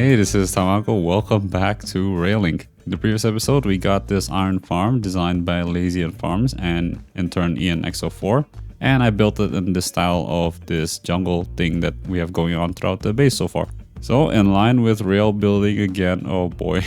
Hey, this is Tamako. Welcome back to Railing. In the previous episode, we got this iron farm designed by Lazy and Farms and in turn ENXO4. And I built it in the style of this jungle thing that we have going on throughout the base so far. So in line with rail building again, oh boy,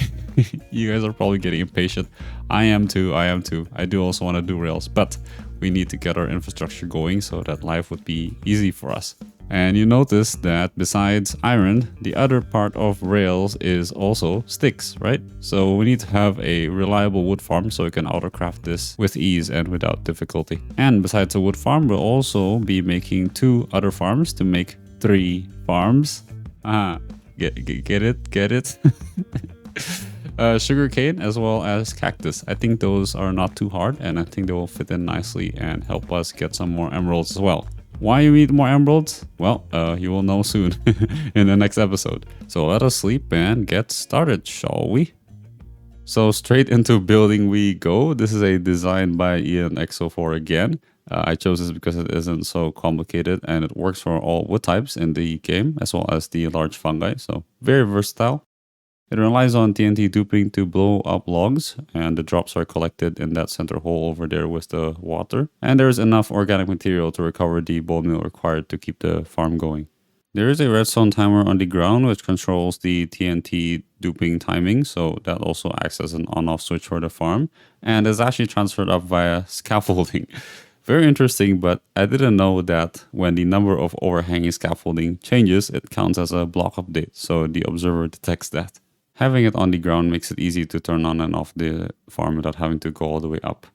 you guys are probably getting impatient. I am too. I do also want to do rails, but we need to get our infrastructure going so that life would be easy for us. And you notice that besides iron, the other part of rails is also sticks, right? So we need to have a reliable wood farm so we can autocraft this with ease and without difficulty. And besides a wood farm, we'll also be making 2 other farms to make 3 farms. Get it? Sugarcane as well as Cactus. I think those are not too hard and I think they will fit in nicely and help us get some more emeralds as well. Why you need more emeralds? Well, you will know soon in the next episode. So let us sleep and get started, shall we? So straight into building we go. This is a design by ENXO4 again. I chose this because it isn't so complicated and it works for all wood types in the game as well as the large fungi. So very versatile. It relies on TNT duping to blow up logs, and the drops are collected in that center hole over there with the water. And there's enough organic material to recover the bone meal required to keep the farm going. There is a redstone timer on the ground which controls the TNT duping timing, so that also acts as an on-off switch for the farm, and is actually transferred up via scaffolding. Very interesting, but I didn't know that when the number of overhanging scaffolding changes, it counts as a block update, so the observer detects that. Having it on the ground makes it easy to turn on and off the farm without having to go all the way up.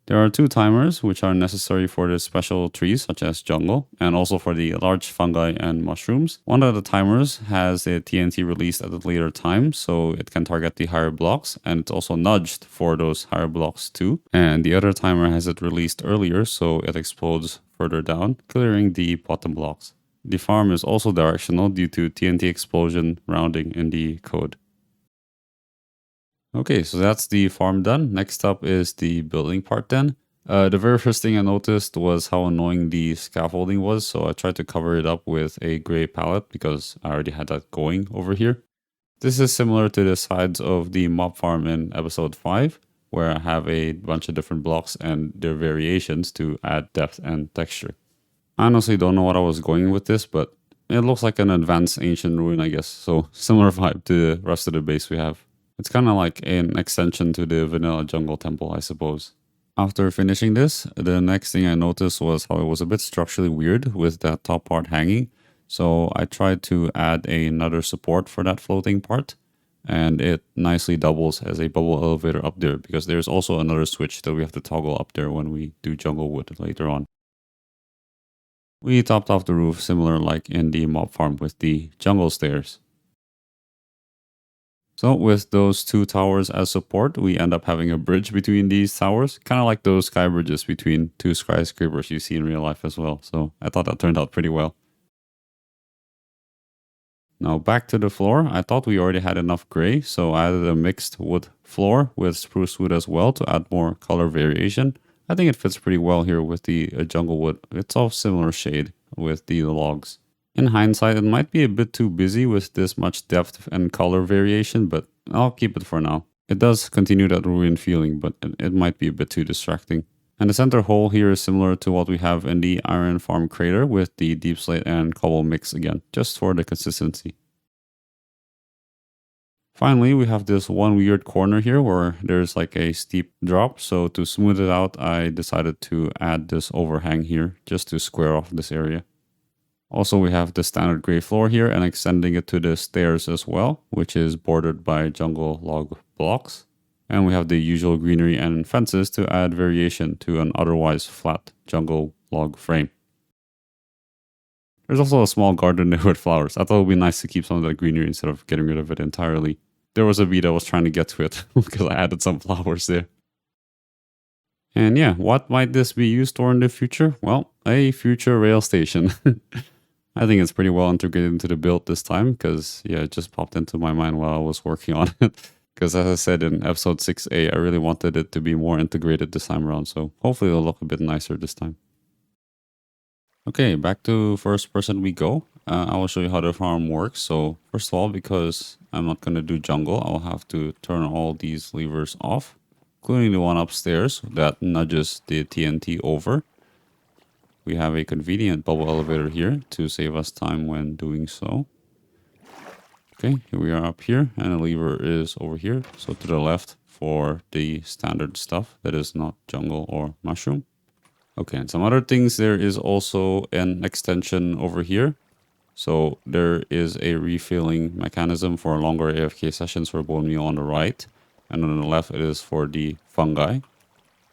There are 2 timers which are necessary for the special trees such as jungle and also for the large fungi and mushrooms. One of the timers has a TNT released at a later time so it can target the higher blocks, and it's also nudged for those higher blocks too. And the other timer has it released earlier so it explodes further down, clearing the bottom blocks. The farm is also directional due to TNT explosion rounding in the code. Okay, so that's the farm done. Next up is the building part then. The very first thing I noticed was how annoying the scaffolding was, so I tried to cover it up with a gray palette because I already had that going over here. This is similar to the sides of the mob farm in episode 5, where I have a bunch of different blocks and their variations to add depth and texture. I honestly don't know what I was going with this, but it looks like an advanced ancient ruin, I guess, so similar vibe to the rest of the base we have. It's kind of like an extension to the vanilla jungle temple, I suppose. After finishing this, the next thing I noticed was how it was a bit structurally weird with that top part hanging. So I tried to add another support for that floating part, and it nicely doubles as a bubble elevator up there because there's also another switch that we have to toggle up there when we do jungle wood later on. We topped off the roof similar like in the mob farm with the jungle stairs. So with those 2 towers as support, we end up having a bridge between these towers, kind of like those sky bridges between 2 skyscrapers you see in real life as well. So I thought that turned out pretty well. Now back to the floor. I thought we already had enough gray, so I added a mixed wood floor with spruce wood as well to add more color variation. I think it fits pretty well here with the jungle wood. It's all similar shade with the logs. In hindsight, it might be a bit too busy with this much depth and color variation, but I'll keep it for now. It does continue that ruined feeling, but it might be a bit too distracting. And the center hole here is similar to what we have in the iron farm crater with the deep slate and cobble mix again, just for the consistency. Finally, we have this one weird corner here where there's like a steep drop, so to smooth it out, I decided to add this overhang here just to square off this area. Also, we have the standard gray floor here and extending it to the stairs as well, which is bordered by jungle log blocks. And we have the usual greenery and fences to add variation to an otherwise flat jungle log frame. There's also a small garden there with flowers. I thought it would be nice to keep some of that greenery instead of getting rid of it entirely. There was a bee that was trying to get to it because I added some flowers there. And yeah, what might this be used for in the future? Well, a future rail station. I think it's pretty well integrated into the build this time because, yeah, it just popped into my mind while I was working on it. Because as I said in episode 6A, I really wanted it to be more integrated this time around. So hopefully it'll look a bit nicer this time. Okay, back to first person we go. I will show you how the farm works. So first of all, because I'm not going to do jungle, I'll have to turn all these levers off, including the one upstairs that nudges the TNT over. We have a convenient bubble elevator here to save us time when doing so. Okay, here we are up here, and the lever is over here, so to the left for the standard stuff that is not jungle or mushroom. Okay, and some other things, there is also an extension over here. So there is a refilling mechanism for longer AFK sessions for bone meal on the right, and on the left it is for the fungi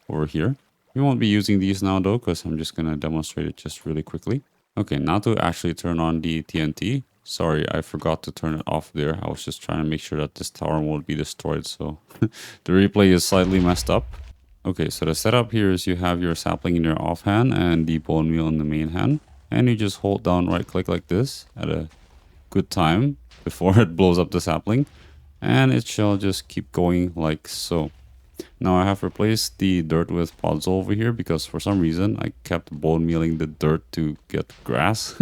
over here. We won't be using these now though, because I'm just going to demonstrate it just really quickly. Okay, now to actually turn on the TNT. Sorry, I forgot to turn it off there. I was just trying to make sure that this tower won't be destroyed, so the replay is slightly messed up. Okay, so the setup here is you have your sapling in your offhand and the bone meal in the main hand. And you just hold down right click like this at a good time before it blows up the sapling. And it shall just keep going like so. Now I have replaced the dirt with podzol over here because for some reason I kept bone mealing the dirt to get grass.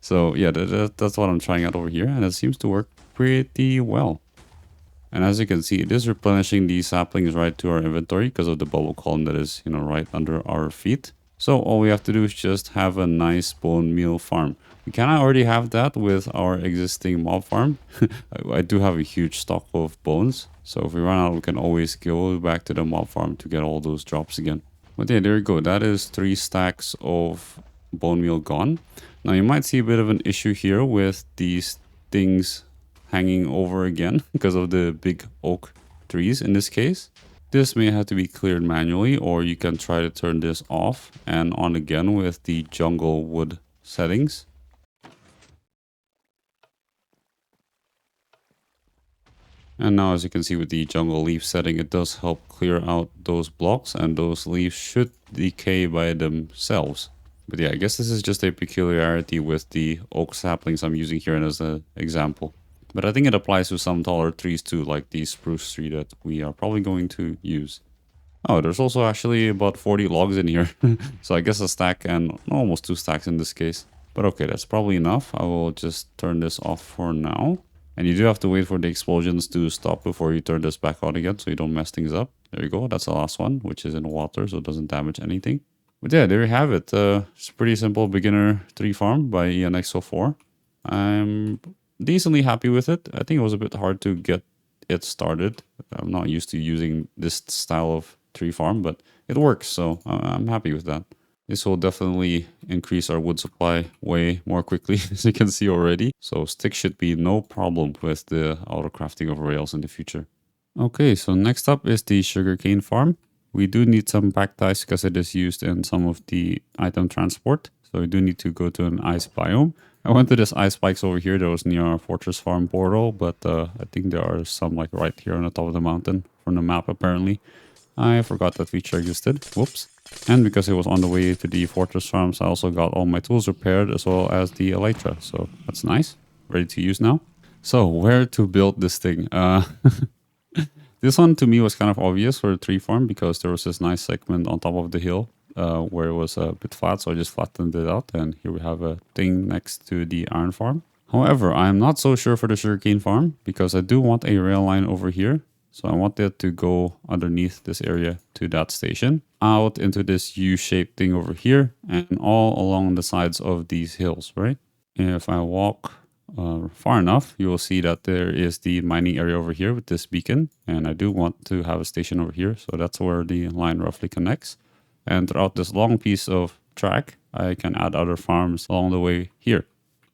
So yeah, that's what I'm trying out over here, and it seems to work pretty well. And as you can see, it is replenishing these saplings right to our inventory because of the bubble column that is, right under our feet. So all we have to do is just have a nice bone meal farm. We kind of already have that with our existing mob farm. I do have a huge stock of bones. So if we run out, we can always go back to the mob farm to get all those drops again. But yeah, there you go. That is 3 stacks of bone meal gone. Now you might see a bit of an issue here with these things hanging over again because of the big oak trees in this case. This may have to be cleared manually, or you can try to turn this off and on again with the jungle wood settings. And now as you can see with the jungle leaf setting, it does help clear out those blocks, and those leaves should decay by themselves. But yeah, I guess this is just a peculiarity with the oak saplings I'm using here as an example. But I think it applies to some taller trees too, like the spruce tree that we are probably going to use. Oh, there's also actually about 40 logs in here. So I guess a stack and almost 2 stacks in this case. But okay, that's probably enough. I will just turn this off for now. And you do have to wait for the explosions to stop before you turn this back on again, so you don't mess things up. There you go, that's the last one, which is in water, so it doesn't damage anything. But yeah, there you have it. It's a pretty simple beginner tree farm by ENXO4. I'm decently happy with it. I think it was a bit hard to get it started. I'm not used to using this style of tree farm, but it works, so I'm happy with that. This will definitely increase our wood supply way more quickly, as you can see already. So sticks should be no problem with the auto crafting of rails in the future. Okay, so next up is the sugarcane farm. We do need some pack ties because it is used in some of the item transport. So we do need to go to an ice biome. I went to this ice spikes over here that was near our fortress farm portal, but I think there are some like right here on the top of the mountain from the map apparently. I forgot that feature existed. Whoops. And because it was on the way to the fortress farms, I also got all my tools repaired as well as the elytra. So that's nice. Ready to use now. So where to build this thing? This one to me was kind of obvious for a tree farm because there was this nice segment on top of the hill where it was a bit flat, so I just flattened it out, and here we have a thing next to the iron farm. However, I'm not so sure for the sugarcane farm because I do want a rail line over here. So I want it to go underneath this area to that station, out into this U-shaped thing over here, and all along the sides of these hills, right? If I walk far enough, you will see that there is the mining area over here with this beacon, and I do want to have a station over here, so that's where the line roughly connects. And throughout this long piece of track, I can add other farms along the way here.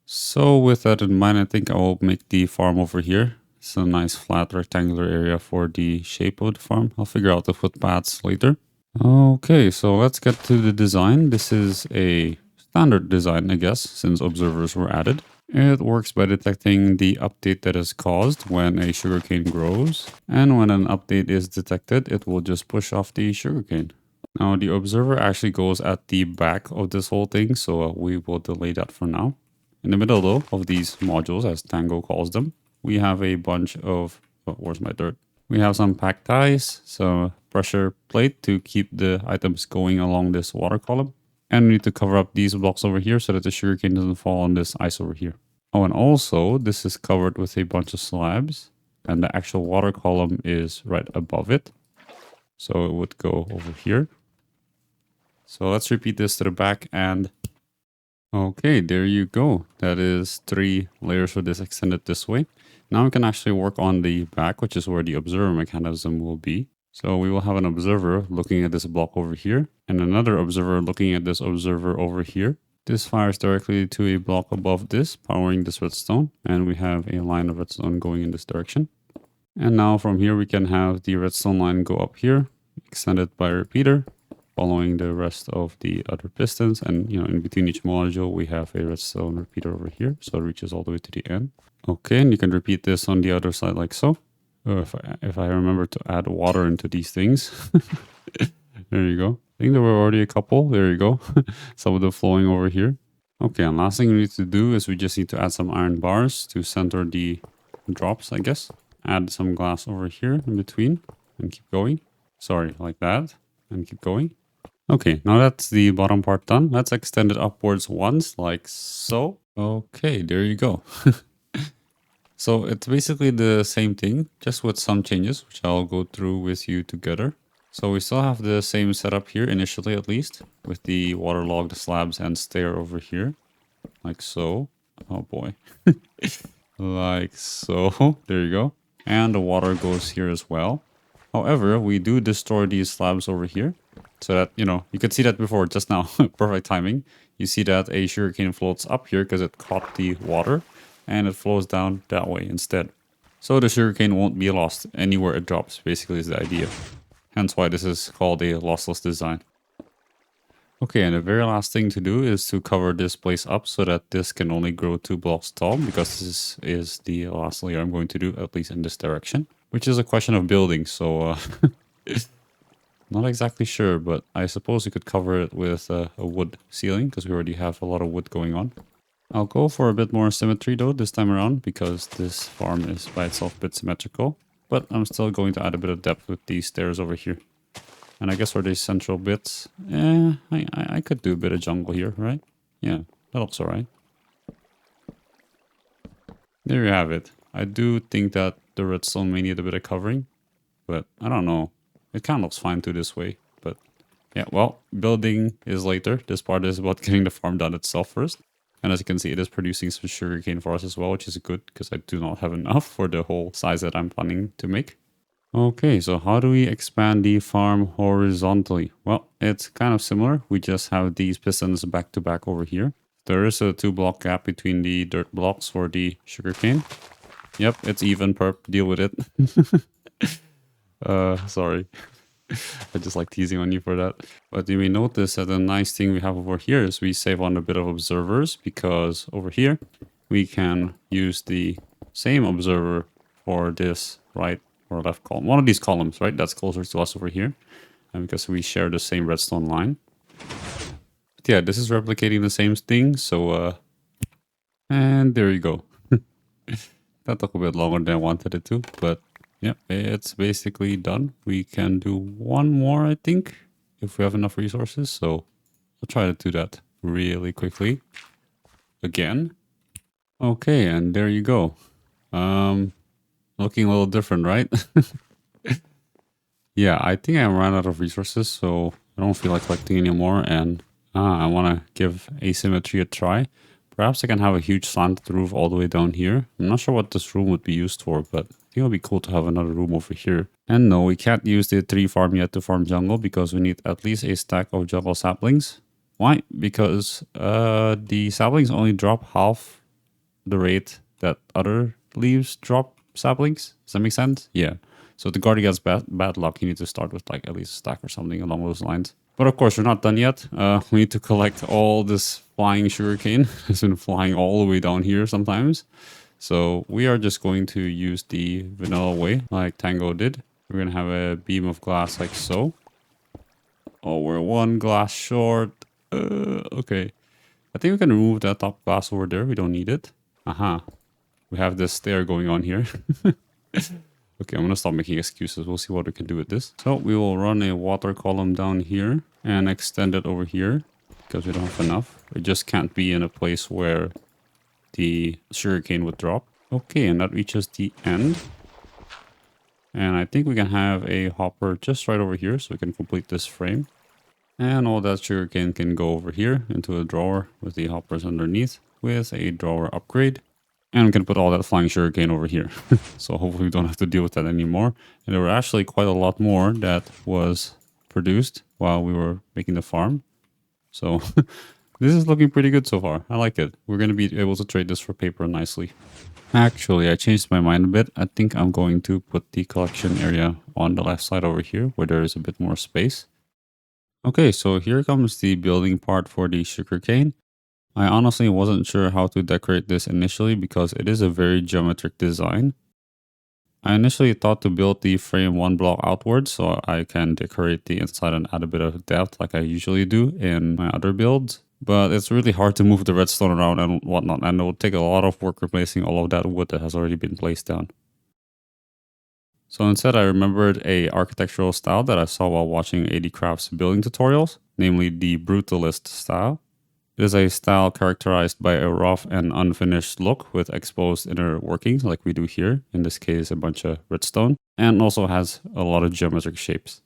So with that in mind, I think I will make the farm over here. It's a nice flat rectangular area for the shape of the farm. I'll figure out the footpaths later. Okay, so let's get to the design. This is a standard design, I guess, since observers were added. It works by detecting the update that is caused when a sugarcane grows. And when an update is detected, it will just push off the sugarcane. Now the observer actually goes at the back of this whole thing, so we will delay that for now. In the middle though of these modules, as Tango calls them, we have a bunch of, oh, where's my dirt? We have some pack ties, some pressure plate to keep the items going along this water column. And we need to cover up these blocks over here so that the sugarcane doesn't fall on this ice over here. Oh, and also this is covered with a bunch of slabs, and the actual water column is right above it. So it would go over here. So let's repeat this to the back and okay, there you go. That is 3 layers for this extended this way. Now we can actually work on the back, which is where the observer mechanism will be. So we will have an observer looking at this block over here and another observer looking at this observer over here. This fires directly to a block above this, powering this redstone. And we have a line of redstone going in this direction. And now from here we can have the redstone line go up here, extended by a repeater, following the rest of the other pistons. And in between each module we have a redstone repeater over here, so it reaches all the way to the end. Okay, and you can repeat this on the other side like so. If I remember to add water into these things. There you go. I think there were already a couple. There you go. Some of them flowing over here. Okay, and last thing we need to do is we just need to add some iron bars to center the drops, I guess. Add some glass over here in between and keep going. Sorry, like that. And keep going. Okay, now that's the bottom part done. Let's extend it upwards once, like so. Okay, there you go. So it's basically the same thing, just with some changes, which I'll go through with you together. So we still have the same setup here, initially at least, with the waterlogged slabs and stair over here, like so. Oh boy. Like so. There you go. And the water goes here as well. However, we do destroy these slabs over here. So that, you could see that before just now. Perfect timing. You see that a sugarcane floats up here because it caught the water. And it flows down that way instead. So the sugarcane won't be lost anywhere it drops, basically is the idea. Hence why this is called a lossless design. Okay, and the very last thing to do is to cover this place up so that this can only grow 2 blocks tall, because this is the last layer I'm going to do, at least in this direction. Which is a question of building, so not exactly sure, but I suppose you could cover it with a wood ceiling, because we already have a lot of wood going on. I'll go for a bit more symmetry though this time around, because this farm is by itself a bit symmetrical. But I'm still going to add a bit of depth with these stairs over here. And I guess for these central bits, I could do a bit of jungle here, right? Yeah, that looks alright. There you have it. I do think that the redstone may need a bit of covering, but I don't know. It kind of looks fine too this way, but yeah, well, building is later. This part is about getting the farm done itself first. And as you can see, it is producing some sugarcane for us as well, which is good because I do not have enough for the whole size that I'm planning to make. Okay, so how do we expand the farm horizontally? Well, it's kind of similar. We just have these pistons back to back over here. There is a 2-block gap between the dirt blocks for the sugarcane. Yep, it's even, perp. Deal with it. Sorry. I just like teasing on you for that. But you may notice that the nice thing we have over here is we save on a bit of observers, because over here we can use the same observer for this right or left column. One of these columns, right? That's closer to us over here. And because we share the same redstone line. But yeah, this is replicating the same thing. So, and there you go. That took a bit longer than I wanted it to, but yeah, it's basically done. We can do one more, I think, if we have enough resources. So I'll try to do that really quickly. Again. Okay, and there you go. Looking a little different, right? Yeah, I think I ran out of resources, so I don't feel like collecting anymore. And I want to give asymmetry a try. Perhaps I can have a huge slanted roof all the way down here. I'm not sure what this room would be used for, but I think it would be cool to have another room over here. And no, we can't use the tree farm yet to farm jungle, because we need at least a stack of jungle saplings. Why? Because the saplings only drop half the rate that other leaves drop saplings. Does that make sense? Yeah. So to guard against bad luck, you need to start with like at least a stack or something along those lines. But of course, we're not done yet. We need to collect all this flying sugarcane. It's been flying all the way down here sometimes. So we are just going to use the vanilla way, like Tango did. We're going to have a beam of glass like so. Oh, we're 1 glass short. Okay. I think we can remove that top glass over there. We don't need it. Aha. We have this stair going on here. Okay, I'm going to stop making excuses. We'll see what we can do with this. So we will run a water column down here and extend it over here. because we don't have enough. It just can't be in a place where the sugarcane would drop. Okay, and that reaches the end. And I think we can have a hopper just right over here so we can complete this frame. And all that sugarcane can go over here into a drawer with the hoppers underneath with a drawer upgrade. And we can put all that flying sugarcane over here. So hopefully we don't have to deal with that anymore. And there were actually quite a lot more that was produced while we were making the farm. So this is looking pretty good so far. I like it. We're going to be able to trade this for paper nicely. Actually, I changed my mind a bit. I think I'm going to put the collection area on the left side over here where there is a bit more space. Okay, so here comes the building part for the sugarcane. I honestly wasn't sure how to decorate this initially because it is a very geometric design. I initially thought to build the frame one block outwards so I can decorate the inside and add a bit of depth like I usually do in my other builds. But it's really hard to move the redstone around and whatnot, and it will take a lot of work replacing all of that wood that has already been placed down. So instead I remembered a architectural style that I saw while watching AD Craft's building tutorials, namely the brutalist style. It is a style characterized by a rough and unfinished look with exposed inner workings like we do here, in this case a bunch of redstone, and also has a lot of geometric shapes.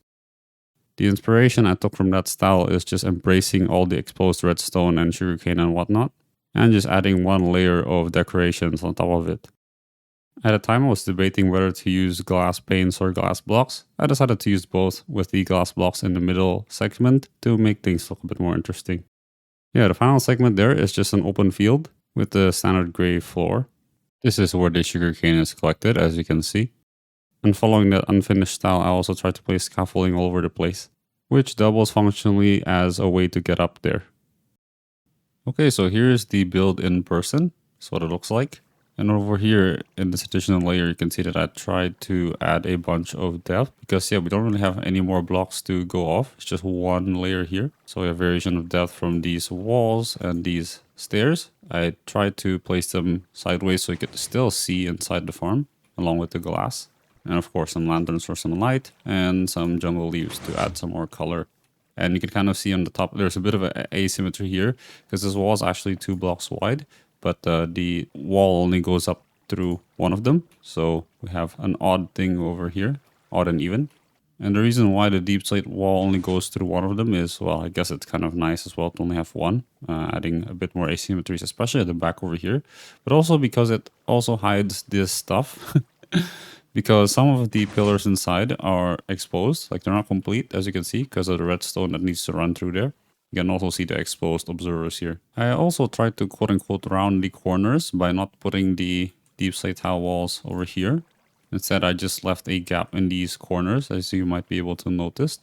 The inspiration I took from that style is just embracing all the exposed redstone and sugarcane and whatnot, and just adding one layer of decorations on top of it. At the time I was debating whether to use glass panes or glass blocks. I decided to use both with the glass blocks in the middle segment to make things look a bit more interesting. Yeah, the final segment there is just an open field with the standard gray floor. This is where the sugarcane is collected, as you can see. And following that unfinished style, I also tried to place scaffolding all over the place, which doubles functionally as a way to get up there. Okay, so here's the build in person. That's what it looks like. And over here in this additional layer, you can see that I tried to add a bunch of depth because we don't really have any more blocks to go off. It's just one layer here. So we have variation of depth from these walls and these stairs. I tried to place them sideways so you could still see inside the farm along with the glass. And of course some lanterns for some light and some jungle leaves to add some more color. And you can kind of see on the top, there's a bit of an asymmetry here because this wall is actually 2 blocks wide. But the wall only goes up through one of them. So we have an odd thing over here, odd and even. And the reason why the deep slate wall only goes through one of them is, well, I guess it's kind of nice as well to only have one, adding a bit more asymmetries, especially at the back over here. But also because it also hides this stuff. Because some of the pillars inside are exposed, like they're not complete, as you can see, because of the redstone that needs to run through there. You can also see the exposed observers here. I also tried to quote-unquote round the corners by not putting the deep slate tile walls over here. Instead, I just left a gap in these corners, as you might be able to notice.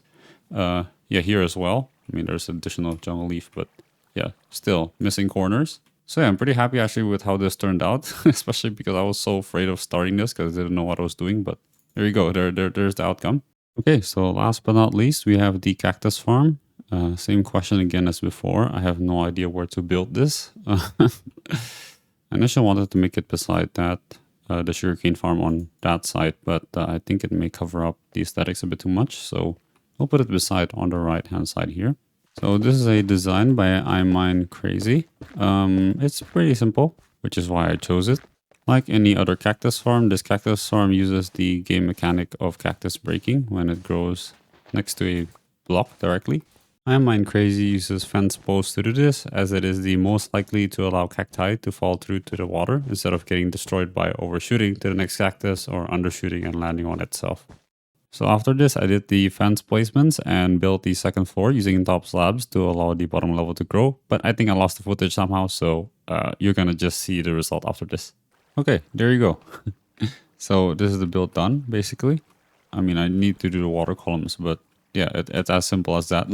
Here as well. I mean, there's additional jungle leaf, but yeah, still missing corners. So yeah, I'm pretty happy actually with how this turned out, especially because I was so afraid of starting this because I didn't know what I was doing. But there you go. There's the outcome. Okay, so last but not least, we have the cactus farm. Same question again as before. I have no idea where to build this. I initially wanted to make it beside that, the sugarcane farm on that side, but I think it may cover up the aesthetics a bit too much. So I'll put it beside on the right hand side here. So this is a design by iMine Crazy. It's pretty simple, which is why I chose it. Like any other cactus farm, this cactus farm uses the game mechanic of cactus breaking when it grows next to a block directly. iMine Crazy uses fence posts to do this, as it is the most likely to allow cacti to fall through to the water instead of getting destroyed by overshooting to the next cactus or undershooting and landing on itself. So after this, I did the fence placements and built the second floor using top slabs to allow the bottom level to grow. But I think I lost the footage somehow, so you're gonna just see the result after this. Okay, there you go. So this is the build done, basically. I mean, I need to do the water columns, but yeah, it's as simple as that.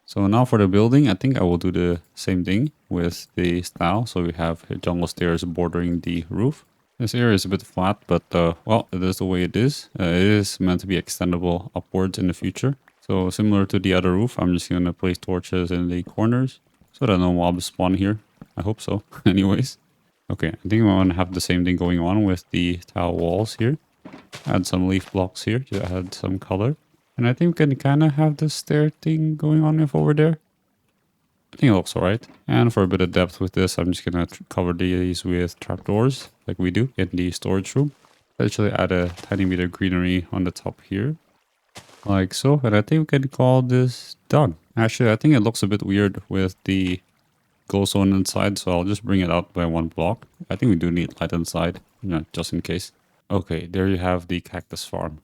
So now for the building, I think I will do the same thing with the style. So we have jungle stairs bordering the roof. This area is a bit flat, but well, it is the way it is. It is meant to be extendable upwards in the future. So similar to the other roof, I'm just going to place torches in the corners so that no mobs spawn here. I hope so. Anyways. Okay, I think I'm going to have the same thing going on with the tile walls here. Add some leaf blocks here to add some color. And I think we can kind of have the stair thing going on over there. I think it looks alright. And for a bit of depth with this, I'm just gonna cover these with trapdoors, like we do in the storage room. Actually add a tiny bit of greenery on the top here, like so. And I think we can call this done. Actually, I think it looks a bit weird with the glowstone inside, so I'll just bring it out by one block. I think we do need light inside, just in case. Okay, there you have the cactus farm.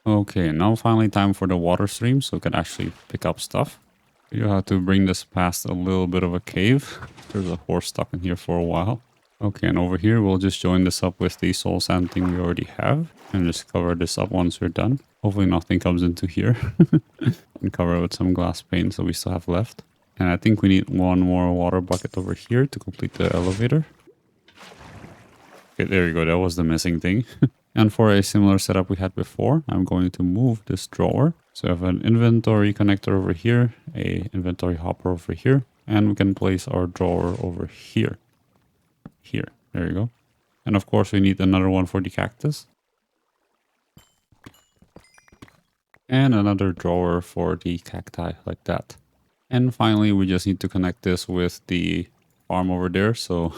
Okay, now finally time for the water stream, so we can actually pick up stuff. You have to bring this past a little bit of a cave. There's a horse stuck in here for a while. Okay, and over here we'll just join this up with the soul sand thing we already have, and just cover this up once we're done. Hopefully nothing comes into here. And cover it with some glass pane so we still have left. And I think we need one more water bucket over here to complete the elevator. Okay, there you go. That was the missing thing. And for a similar setup we had before, I'm going to move this drawer. So I have an inventory connector over here, a inventory hopper over here, and we can place our drawer over here. Here, there you go. And of course we need another one for the cactus. And another drawer for the cacti, like that. And finally, we just need to connect this with the farm over there. So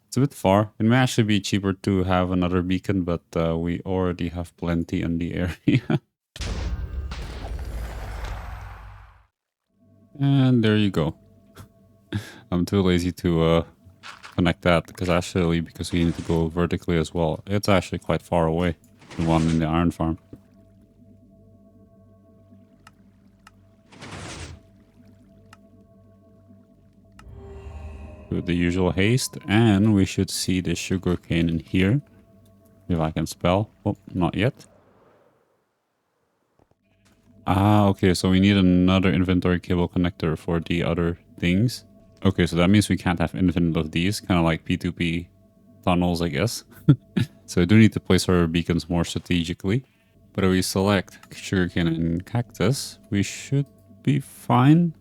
it's a bit far. It may actually be cheaper to have another beacon, but we already have plenty in the area. And there you go. I'm too lazy to connect that because we need to go vertically as well. It's actually quite far away, the one in the iron farm. With the usual haste, and we should see the sugarcane in here. If I can spell. Oh, not yet. Ah, okay, so we need another inventory cable connector for the other things. Okay, so that means we can't have infinite of these, kind of like P2P tunnels, I guess. So we do need to place our beacons more strategically. But if we select sugarcane and cactus, we should be fine.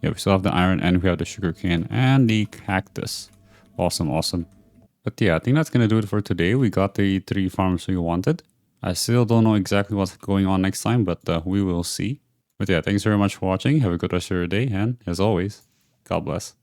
Yeah, we still have the iron and we have the sugarcane and the cactus. Awesome, awesome. But yeah, I think that's going to do it for today. We got the 3 farms we wanted. I still don't know exactly what's going on next time, but we will see. But yeah, thanks very much for watching. Have a good rest of your day. And as always, God bless.